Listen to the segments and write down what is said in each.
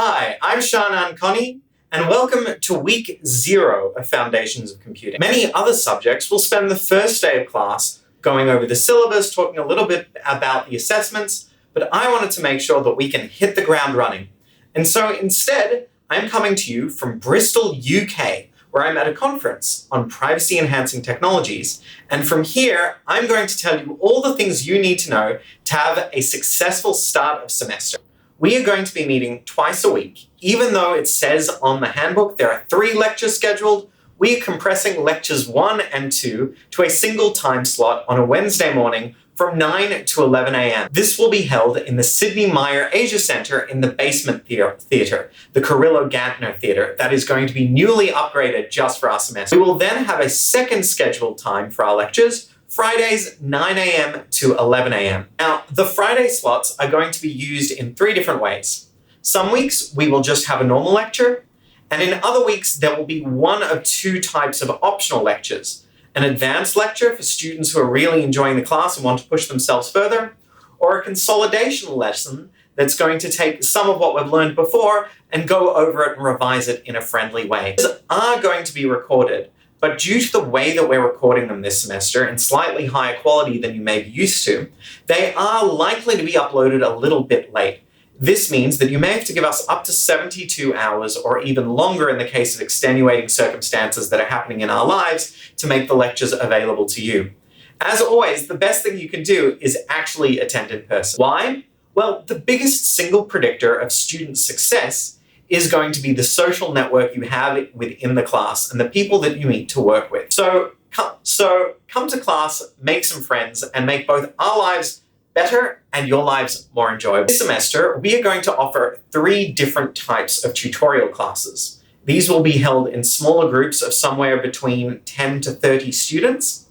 Hi, I'm Shannon Connie, and welcome to week 0 of Foundations of Computing. Many other subjects will spend the first day of class going over the syllabus, talking a little bit about the assessments, but I wanted to make sure that we can hit the ground running. And so instead, I'm coming to you from Bristol, UK, where I'm at a conference on privacy-enhancing technologies. And from here, I'm going to tell you all the things you need to know to have a successful start of semester. We are going to be meeting twice a week. Even though it says on the handbook there are 3 lectures scheduled, we are compressing lectures 1 and 2 to a single time slot on a Wednesday morning from 9 to 11 a.m. This will be held in the Sidney Meyer Asia Center in the basement theater, the Carrillo Gantner Theater, that is going to be newly upgraded just for our semester. We will then have a second scheduled time for our lectures, Fridays 9 a.m. to 11 a.m. Now, the Friday slots are going to be used in 3 different ways. Some weeks we will just have a normal lecture, and in other weeks there will be one of 2 types of optional lectures. An advanced lecture for students who are really enjoying the class and want to push themselves further, or a consolidation lesson that's going to take some of what we've learned before and go over it and revise it in a friendly way. These are going to be recorded, but due to the way that we're recording them this semester in slightly higher quality than you may be used to, they are likely to be uploaded a little bit late. This means that you may have to give us up to 72 hours or even longer in the case of extenuating circumstances that are happening in our lives to make the lectures available to you. As always, the best thing you can do is actually attend in person. Why? Well, the biggest single predictor of student success is going to be the social network you have within the class and the people that you meet to work with. So come to class, make some friends, and make both our lives better and your lives more enjoyable. This semester, we are going to offer 3 different types of tutorial classes. These will be held in smaller groups of somewhere between 10 to 30 students,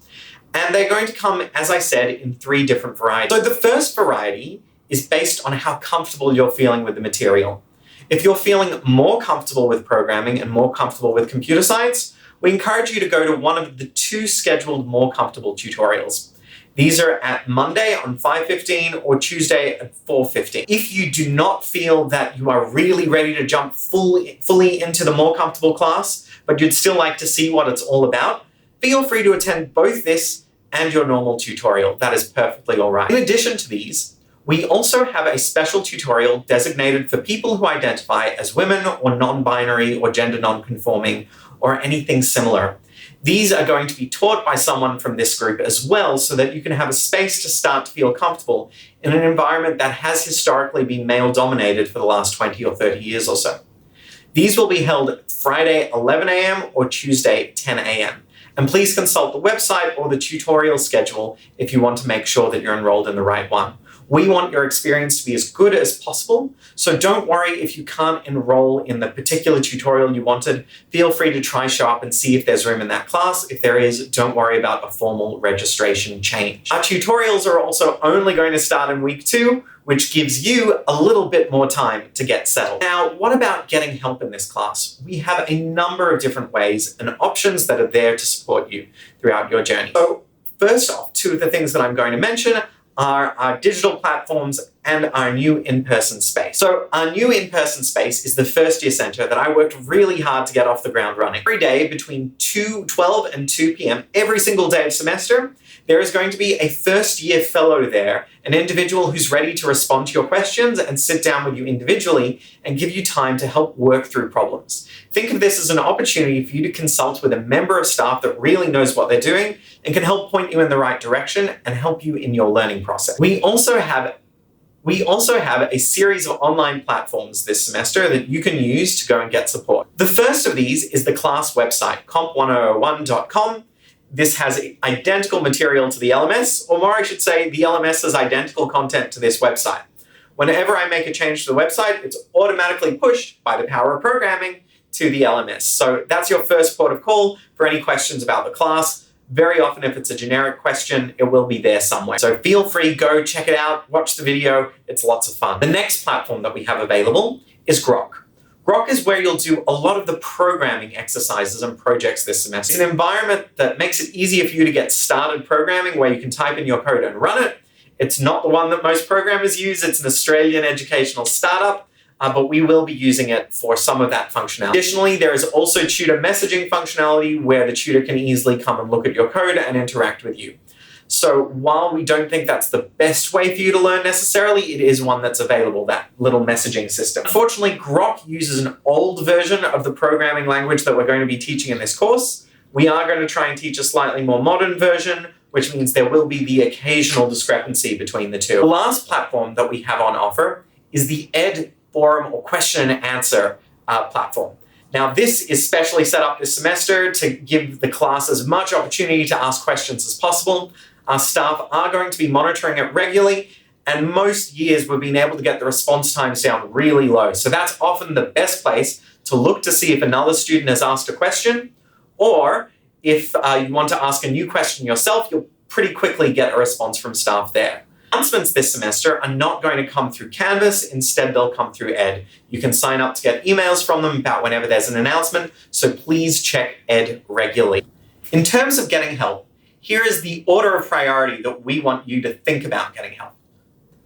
and they're going to come, as I said, in 3 different varieties. So the first variety is based on how comfortable you're feeling with the material. If you're feeling more comfortable with programming and more comfortable with computer science, we encourage you to go to one of the 2 scheduled more comfortable tutorials. These are at Monday on 5:15 or Tuesday at 4:15. If you do not feel that you are really ready to jump fully into the more comfortable class, but you'd still like to see what it's all about, feel free to attend both this and your normal tutorial. That is perfectly all right. In addition to these, we also have a special tutorial designated for people who identify as women or non-binary or gender non-conforming or anything similar. These are going to be taught by someone from this group as well, so that you can have a space to start to feel comfortable in an environment that has historically been male-dominated for the last 20 or 30 years or so. These will be held Friday 11 a.m. or Tuesday 10 a.m. And please consult the website or the tutorial schedule if you want to make sure that you're enrolled in the right one. We want your experience to be as good as possible, so don't worry if you can't enroll in the particular tutorial you wanted. Feel free to try show up and see if there's room in that class. If there is, don't worry about a formal registration change. Our tutorials are also only going to start in week 2, which gives you a little bit more time to get settled. Now, what about getting help in this class? We have a number of different ways and options that are there to support you throughout your journey. So first off, 2 of the things that I'm going to mention are our digital platforms and our new in-person space. So our new in-person space is the first year center that I worked really hard to get off the ground running. Every day between 12 and 2 p.m. every single day of semester, there is going to be a first year fellow there, an individual who's ready to respond to your questions and sit down with you individually and give you time to help work through problems. Think of this as an opportunity for you to consult with a member of staff that really knows what they're doing and can help point you in the right direction and help you in your learning process. We also have a series of online platforms this semester that you can use to go and get support. The first of these is the class website, comp1001.com. This has identical material to the LMS, or more I should say, the LMS has identical content to this website. Whenever I make a change to the website, it's automatically pushed by the power of programming to the LMS. So that's your first port of call for any questions about the class. Very often, if it's a generic question, it will be there somewhere. So feel free, go check it out, watch the video. It's lots of fun. The next platform that we have available is Grok. Grok is where you'll do a lot of the programming exercises and projects this semester. It's an environment that makes it easier for you to get started programming, where you can type in your code and run it. It's not the one that most programmers use. It's an Australian educational startup. but we will be using it for some of that functionality. Additionally, there is also tutor messaging functionality where the tutor can easily come and look at your code and interact with you. So while we don't think that's the best way for you to learn necessarily, it is one that's available, that little messaging system. Unfortunately, Grok uses an old version of the programming language that we're going to be teaching in this course. We are going to try and teach a slightly more modern version, which means there will be the occasional discrepancy between the two. The last platform that we have on offer is the Ed Forum or question and answer platform. Now, this is specially set up this semester to give the class as much opportunity to ask questions as possible. Our staff are going to be monitoring it regularly, and most years we've been able to get the response times down really low. So that's often the best place to look to see if another student has asked a question, or if you want to ask a new question yourself, you'll pretty quickly get a response from staff there. Announcements this semester are not going to come through Canvas, instead they'll come through Ed. You can sign up to get emails from them about whenever there's an announcement, so please check Ed regularly. In terms of getting help, here is the order of priority that we want you to think about getting help.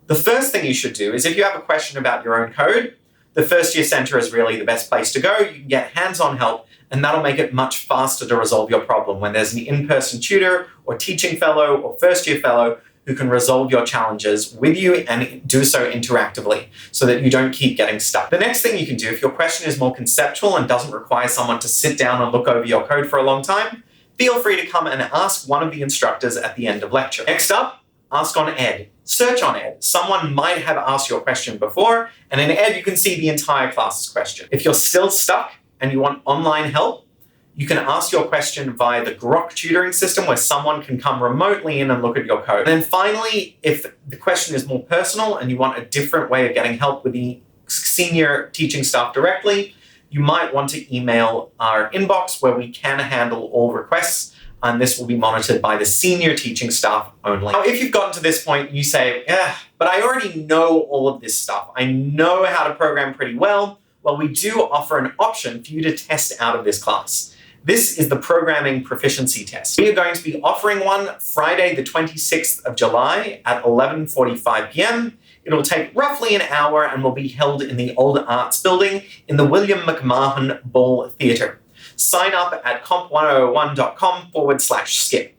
The first thing you should do is if you have a question about your own code, the First Year Center is really the best place to go. You can get hands-on help, and that'll make it much faster to resolve your problem when there's an in-person tutor or teaching fellow or first-year fellow who can resolve your challenges with you and do so interactively so that you don't keep getting stuck. The next thing you can do, if your question is more conceptual and doesn't require someone to sit down and look over your code for a long time, feel free to come and ask one of the instructors at the end of lecture. Next up, ask on Ed. Search on Ed. Someone might have asked your question before, and in Ed you can see the entire class's question. If you're still stuck and you want online help, you can ask your question via the Grok tutoring system where someone can come remotely in and look at your code. And then finally, if the question is more personal and you want a different way of getting help with the senior teaching staff directly, you might want to email our inbox where we can handle all requests, and this will be monitored by the senior teaching staff only. Now, if you've gotten to this point and you say, yeah, but I already know all of this stuff, I know how to program pretty well, we do offer an option for you to test out of this class. This is the Programming Proficiency Test. We are going to be offering one Friday the 26th of July at 11:45 p.m. It'll take roughly an hour and will be held in the Old Arts Building in the William McMahon Ball Theatre. Sign up at comp101.com/skip.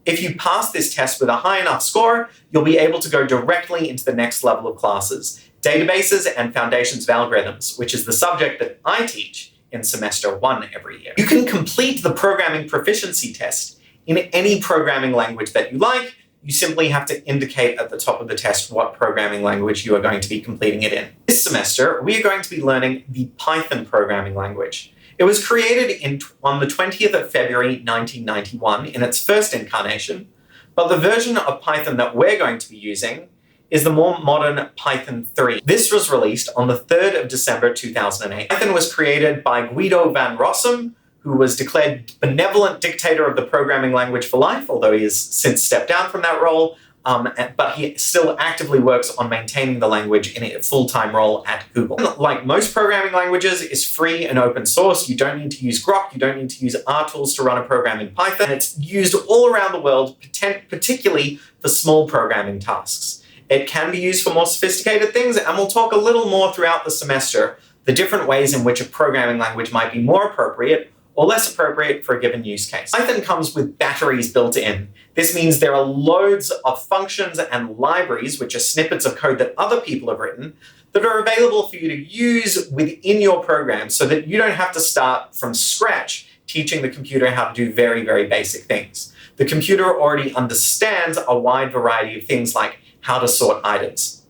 If you pass this test with a high enough score, you'll be able to go directly into the next level of classes, Databases and Foundations of Algorithms, which is the subject that I teach in semester 1 every year. You can complete the Programming Proficiency Test in any programming language that you like. You simply have to indicate at the top of the test what programming language you are going to be completing it in. This semester, we are going to be learning the Python programming language. It was created on the 20th of February 1991 in its first incarnation, but the version of Python that we're going to be using is the more modern Python 3. This was released on the 3rd of December 2008. Python was created by Guido van Rossum, who was declared benevolent dictator of the programming language for life, although he has since stepped down from that role, but he still actively works on maintaining the language in a full-time role at Google. Like most programming languages, it's free and open source. You don't need to use Grok, you don't need to use RTools to run a program in Python, and it's used all around the world, particularly for small programming tasks. It can be used for more sophisticated things, and we'll talk a little more throughout the semester, the different ways in which a programming language might be more appropriate or less appropriate for a given use case. Python comes with batteries built in. This means there are loads of functions and libraries, which are snippets of code that other people have written, that are available for you to use within your program so that you don't have to start from scratch teaching the computer how to do very, very basic things. The computer already understands a wide variety of things like how to sort items.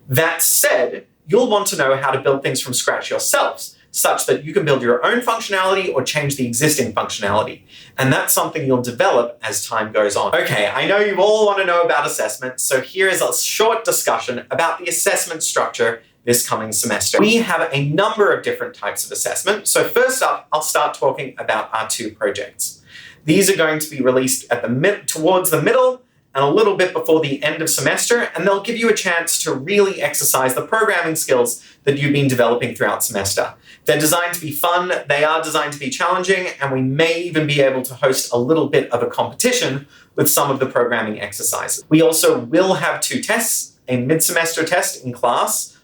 That said, you'll want to know how to build things from scratch yourselves, such that you can build your own functionality or change the existing functionality. And that's something you'll develop as time goes on. Okay, I know you all want to know about assessment, so here is a short discussion about the assessment structure this coming semester. We have a number of different types of assessment. So first up, I'll start talking about our 2 projects. These are going to be released at towards the middle and a little bit before the end of semester, and they'll give you a chance to really exercise the programming skills that you've been developing throughout semester. They're designed to be fun, they are designed to be challenging, and we may even be able to host a little bit of a competition with some of the programming exercises. We also will have 2 tests, a mid-semester test in class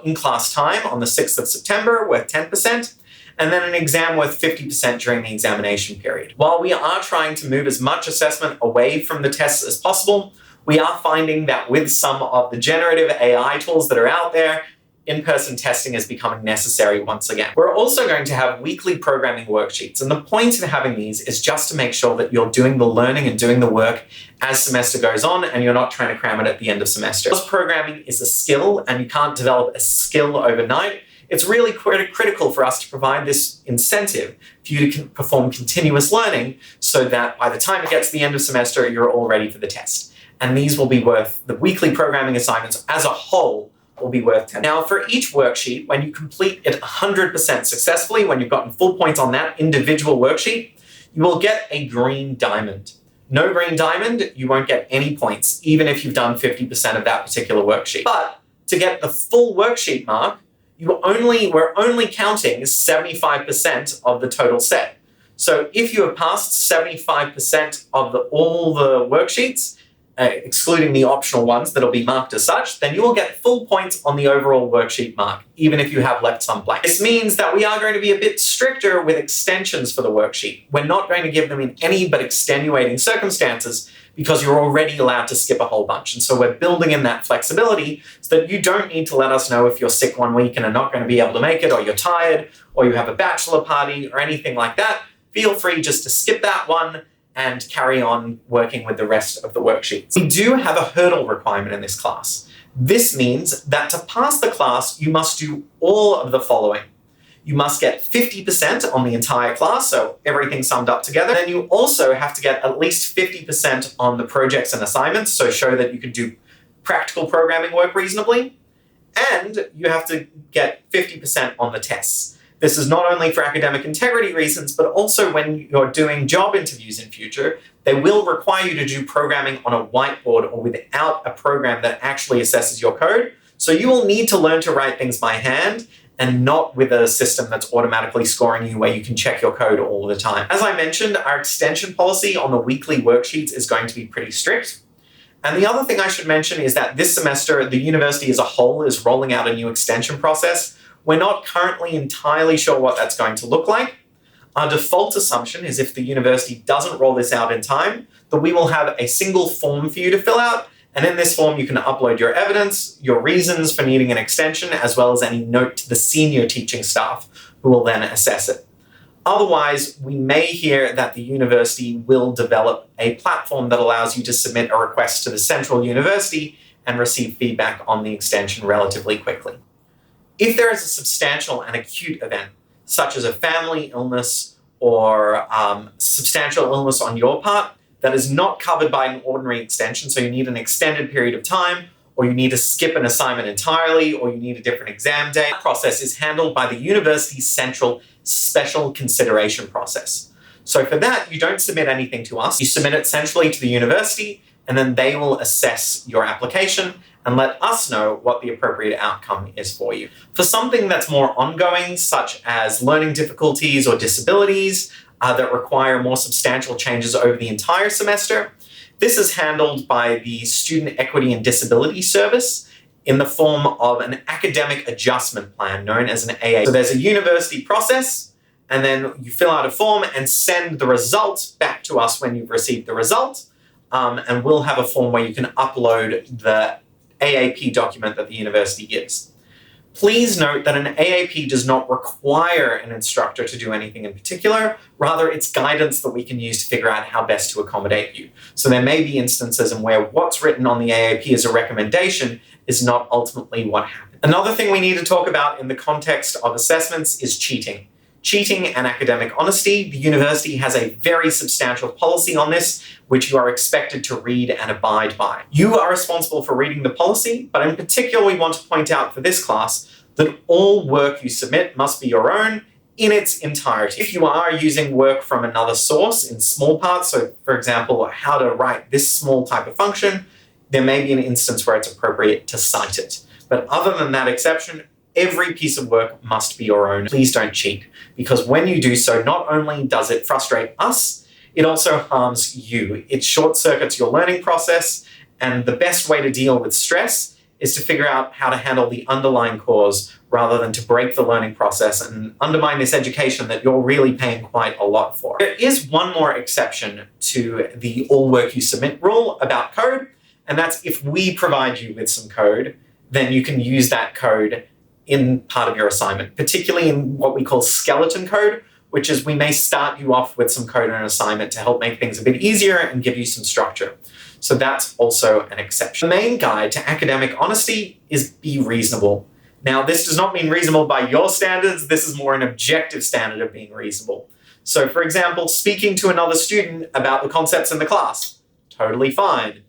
in-class time on the 6th of September worth 10%, and then an exam worth 50% during the examination period. While we are trying to move as much assessment away from the tests as possible, we are finding that with some of the generative AI tools that are out there, in-person testing is becoming necessary once again. We're also going to have weekly programming worksheets, and the point of having these is just to make sure that you're doing the learning and doing the work as semester goes on, and you're not trying to cram it at the end of semester. Because programming is a skill, and you can't develop a skill overnight, it's really critical for us to provide this incentive for you to perform continuous learning so that by the time it gets to the end of semester, you're all ready for the test. And these will be worth, the weekly programming assignments as a whole will be worth 10. Now, for each worksheet, when you complete it 100% successfully, when you've gotten full points on that individual worksheet, you will get a green diamond. No green diamond, you won't get any points, even if you've done 50% of that particular worksheet. But to get the full worksheet mark, we're only counting 75% of the total set. So if you have passed 75% of all the worksheets, excluding the optional ones that'll be marked as such, then you will get full points on the overall worksheet mark, even if you have left some blank. This means that we are going to be a bit stricter with extensions for the worksheet. We're not going to give them in any but extenuating circumstances because you're already allowed to skip a whole bunch. And so we're building in that flexibility so that you don't need to let us know if you're sick one week and are not going to be able to make it, or you're tired, or you have a bachelor party, or anything like that. Feel free just to skip that one and carry on working with the rest of the worksheets. We do have a hurdle requirement in this class. This means that to pass the class, you must do all of the following. You must get 50% on the entire class, so everything summed up together. Then you also have to get at least 50% on the projects and assignments, so show that you can do practical programming work reasonably. And you have to get 50% on the tests. This is not only for academic integrity reasons, but also when you're doing job interviews in future, they will require you to do programming on a whiteboard or without a program that actually assesses your code. So you will need to learn to write things by hand and not with a system that's automatically scoring you where you can check your code all the time. As I mentioned, our extension policy on the weekly worksheets is going to be pretty strict. And the other thing I should mention is that this semester, the university as a whole is rolling out a new extension process. We're not currently entirely sure what that's going to look like. Our default assumption is if the university doesn't roll this out in time, that we will have a single form for you to fill out. And in this form, you can upload your evidence, your reasons for needing an extension, as well as any note to the senior teaching staff who will then assess it. Otherwise, we may hear that the university will develop a platform that allows you to submit a request to the central university and receive feedback on the extension relatively quickly. If there is a substantial and acute event, such as a family illness or substantial illness on your part that is not covered by an ordinary extension, so you need an extended period of time, or you need to skip an assignment entirely, or you need a different exam date, that process is handled by the university's central special consideration process. So for that, you don't submit anything to us. You submit it centrally to the university, and then they will assess your application and let us know what the appropriate outcome is for you. For something that's more ongoing, such as learning difficulties or disabilities that require more substantial changes over the entire semester, this is handled by the Student Equity and Disability Service in the form of an academic adjustment plan known as an AA. So there's a university process, and then you fill out a form and send the results back to us when you've received the result, and we'll have a form where you can upload the AAP document that the university gives. Please note that an AAP does not require an instructor to do anything in particular. Rather, it's guidance that we can use to figure out how best to accommodate you. So there may be instances in where what's written on the AAP as a recommendation is not ultimately what happened. Another thing we need to talk about in the context of assessments is cheating. Cheating and academic honesty. The university has a very substantial policy on this, which you are expected to read and abide by. You are responsible for reading the policy, but in particular, we want to point out for this class that all work you submit must be your own in its entirety. If you are using work from another source in small parts, so for example, how to write this small type of function, there may be an instance where it's appropriate to cite it. But other than that exception, every piece of work must be your own. Please don't cheat, because when you do so, not only does it frustrate us, it also harms you. It short circuits your learning process, and the best way to deal with stress is to figure out how to handle the underlying cause rather than to break the learning process and undermine this education that you're really paying quite a lot for. There is one more exception to the all work you submit rule about code, and that's if we provide you with some code, then you can use that code in part of your assignment, particularly in what we call skeleton code, which is we may start you off with some code in an assignment to help make things a bit easier and give you some structure. So that's also an exception. The main guide to academic honesty is be reasonable. Now, this does not mean reasonable by your standards. This is more an objective standard of being reasonable. So, for example, speaking to another student about the concepts in the class, totally fine.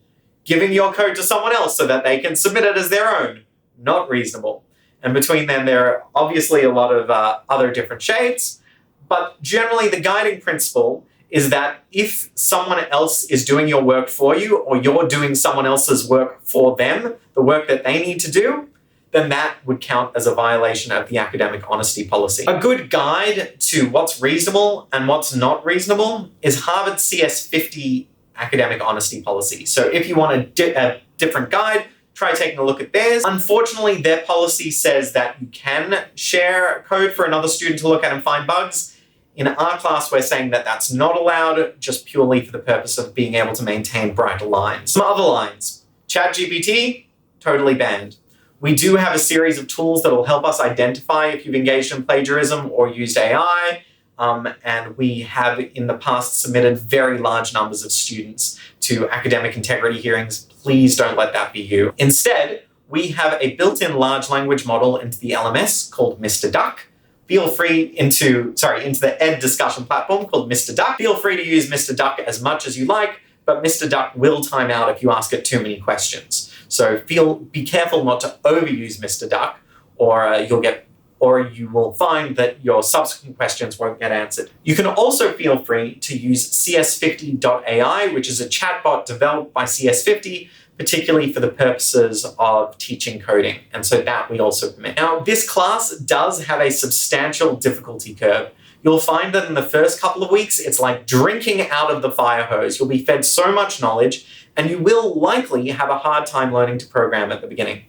Giving your code to someone else so that they can submit it as their own, not reasonable. And between them, there are obviously a lot of other different shades, but generally the guiding principle is that if someone else is doing your work for you, or you're doing someone else's work for them, the work that they need to do, then that would count as a violation of the academic honesty policy. A good guide to what's reasonable and what's not reasonable is Harvard CS 50 academic honesty policy. So if you want a different guide, try taking a look at theirs. Unfortunately, their policy says that you can share code for another student to look at and find bugs. In our class, we're saying that that's not allowed, just purely for the purpose of being able to maintain brighter lines. Some other lines. ChatGPT, totally banned. We do have a series of tools that will help us identify if you've engaged in plagiarism or used AI, and we have in the past submitted very large numbers of students to academic integrity hearings. Please don't let that be you. Instead, we have a built-in large language model into the LMS called Mr. Duck. Feel free into the Ed discussion platform called Mr. Duck. Feel free to use Mr. Duck as much as you like, but Mr. Duck will time out if you ask it too many questions. So be careful not to overuse Mr. Duck, or you will find that your subsequent questions won't get answered. You can also feel free to use CS50.ai, which is a chatbot developed by CS50, particularly for the purposes of teaching coding. And so that we also permit. Now, this class does have a substantial difficulty curve. You'll find that in the first couple of weeks, it's like drinking out of the fire hose. You'll be fed so much knowledge, and you will likely have a hard time learning to program at the beginning.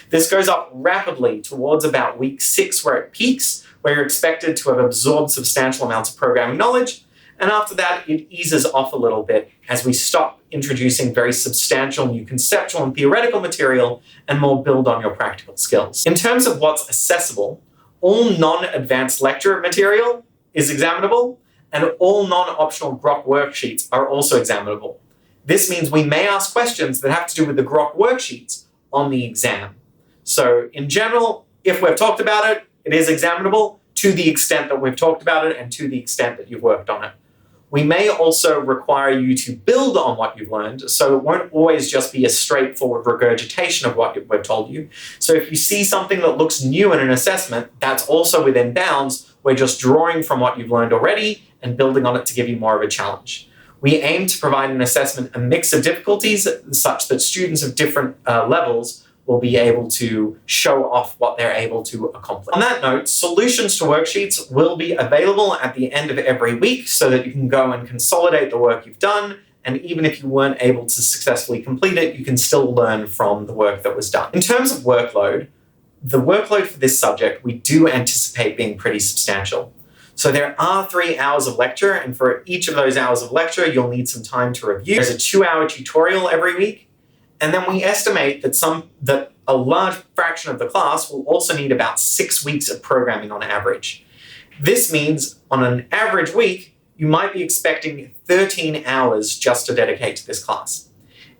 This goes up rapidly towards about week 6, where it peaks, where you're expected to have absorbed substantial amounts of programming knowledge. And after that, it eases off a little bit as we stop introducing very substantial new conceptual and theoretical material and more build on your practical skills. In terms of what's accessible, all non-advanced lecture material is examinable, and all non-optional Grok worksheets are also examinable. This means we may ask questions that have to do with the Grok worksheets on the exam. So in general, if we've talked about it, it is examinable to the extent that we've talked about it and to the extent that you've worked on it. We may also require you to build on what you've learned, so it won't always just be a straightforward regurgitation of what we've told you. So if you see something that looks new in an assessment, that's also within bounds. We're just drawing from what you've learned already and building on it to give you more of a challenge. We aim to provide an assessment a mix of difficulties such that students of different levels will be able to show off what they're able to accomplish. On that note, solutions to worksheets will be available at the end of every week so that you can go and consolidate the work you've done, and even if you weren't able to successfully complete it, you can still learn from the work that was done. In terms of workload, the workload for this subject, we do anticipate being pretty substantial. So there are 3 hours of lecture, and for each of those hours of lecture, you'll need some time to review. There's a 2-hour tutorial every week. And then we estimate that a large fraction of the class will also need about 6 weeks of programming on average. This means on an average week, you might be expecting 13 hours just to dedicate to this class.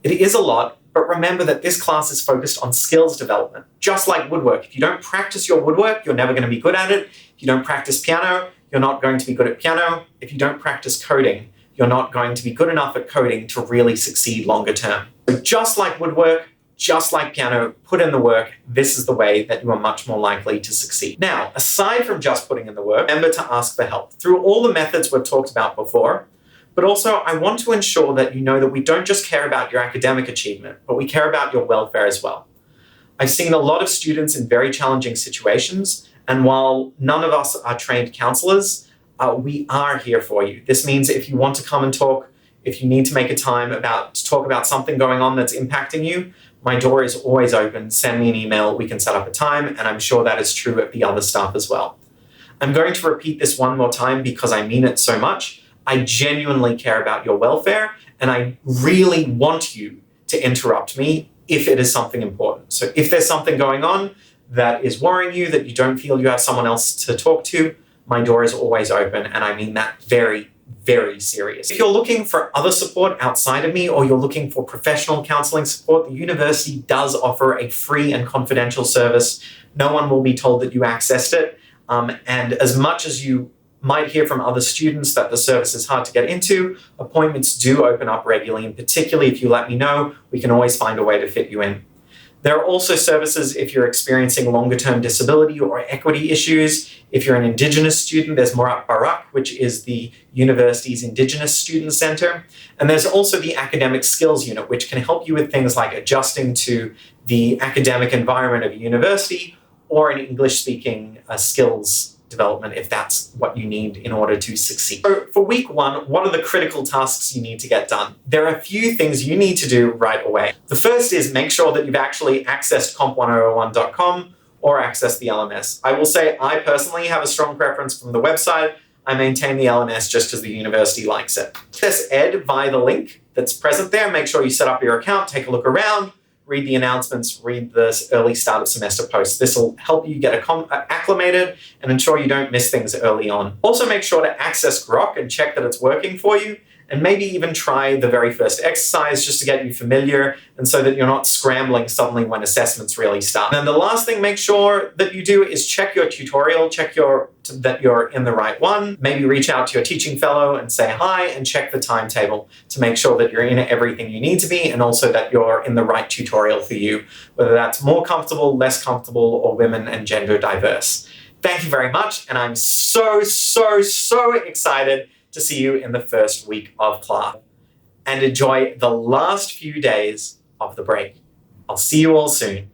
It is a lot, but remember that this class is focused on skills development, just like woodwork. If you don't practice your woodwork, you're never going to be good at it. If you don't practice piano, you're not going to be good at piano. If you don't practice coding, you're not going to be good enough at coding to really succeed longer term. So just like woodwork, just like piano, put in the work. This is the way that you are much more likely to succeed. Now, aside from just putting in the work, remember to ask for help through all the methods we've talked about before. But also, I want to ensure that you know that we don't just care about your academic achievement, but we care about your welfare as well. I've seen a lot of students in very challenging situations, and while none of us are trained counselors, we are here for you. This means if you want to come and talk, if you need to make a time to talk about something going on that's impacting you, my door is always open. Send me an email, we can set up a time, and I'm sure that is true of the other staff as well. I'm going to repeat this one more time because I mean it so much. I genuinely care about your welfare, and I really want you to interrupt me if it is something important. So if there's something going on that is worrying you, that you don't feel you have someone else to talk to, my door is always open, and I mean that very, very serious. If you're looking for other support outside of me, or you're looking for professional counseling support, the university does offer a free and confidential service. No one will be told that you accessed it. And as much as you might hear from other students that the service is hard to get into, appointments do open up regularly, and particularly if you let me know, we can always find a way to fit you in. There are also services if you're experiencing longer-term disability or equity issues. If you're an Indigenous student, there's Morat Barak, which is the university's Indigenous Student Center. And there's also the Academic Skills Unit, which can help you with things like adjusting to the academic environment of a university or an English-speaking skills development if that's what you need in order to succeed. So for week one, what are the critical tasks you need to get done? There are a few things you need to do right away. The first is make sure that you've actually accessed comp1001.com or accessed the LMS. I will say I personally have a strong preference from the website. I maintain the LMS just because the university likes it. Access Ed via the link that's present there. Make sure you set up your account, take a look around, read the announcements, read the early start of semester posts. This will help you get acclimated and ensure you don't miss things early on. Also make sure to access Grok and check that it's working for you, and maybe even try the very first exercise just to get you familiar and so that you're not scrambling suddenly when assessments really start. And then the last thing make sure that you do is check your tutorial, check that you're in the right one. Maybe reach out to your teaching fellow and say hi, and check the timetable to make sure that you're in everything you need to be, and also that you're in the right tutorial for you, whether that's more comfortable, less comfortable, or women and gender diverse. Thank you very much, and I'm so excited to see you in the first week of class. And enjoy the last few days of the break. I'll see you all soon.